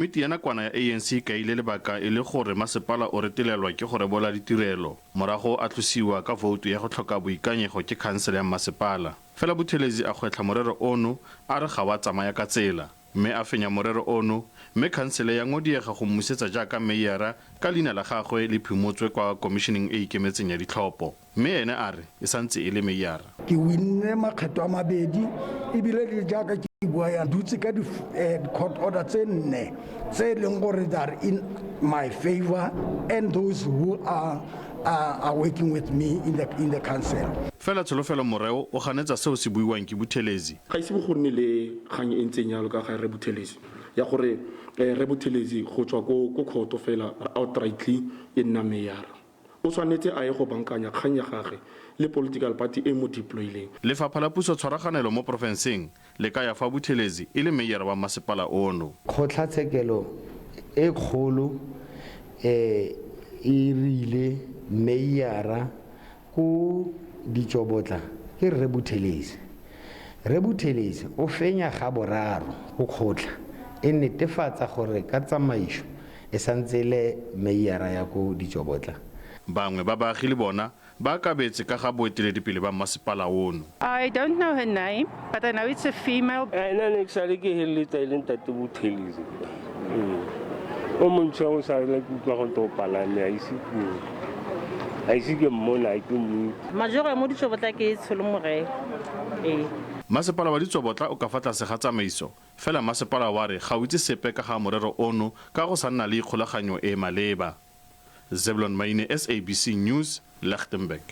Komiti ya nakwana ya ANC ka ile lebaka e le gore masepala o retelelwa ke go rebola ditirelo morago a tlosiwa ka voutu ya go tlhoka boikanyego ke khansele ya masepala. Fela Buthelezi a gwetlha morero ono a re ga wa tsamaya ka tsela, mme a fenya morero ono, mme khansele ya ngodiega go mmusetsa jaaka meyara ka leina la gagwe le phimotswe kwa komisheneng e ikemetseng ya ditlhopho, mme ene a re e santse e le meyara. Ke winne makgetho a mabedi ebile le jaaka ke bua ya dutse ka court order tse nne tse leng gore they are in my favor and those who are working with me in the council. Fela tsholofelo moreo o ganetsa seo se buiwang ke Buthelezi. Ga ise bo go nne le kgang e ntseng yalo ka ga re Buthelezi ya gore re Buthelezi go tswa ko khoto fela outrightly e nna meyara. O tshwanetse a ye go bankanya kgang ya gagwe le political party e mo deployileng. Lefapha la puso tshwaraganelo mo profenseng le ka ya fa Buthelezi e le meyara wa masepala ono. Kgotlatshekelo e kgolo e rile meyara go ditsobotla ke Re Buthelezi. Re Buthelezi o fenya ga boraro go kgotla e netefatsa gore ka tsamaiso e santse le meyara ya go ditsobotla. Bangwe ba baagi le bona ba kabetse ka ga boeteledipele ba masepala ono. I don't know her name, but I know it's a female. Ena ne tsale ke heleta ile ntate Buthelezi. O montse o sa le ku twa go topalane a ise ke mmona ke mo. Majoro mo ditsobotla ke tsholomore. Masepala wa ditsobotla o ka fa tlase ga tsamaiso, fela masepala wa re ga o itse sepe ka ga morero ono ka go sa nna le ikgolaganyo e maleba. Zebulon Maine, SABC News, Lichtenburg.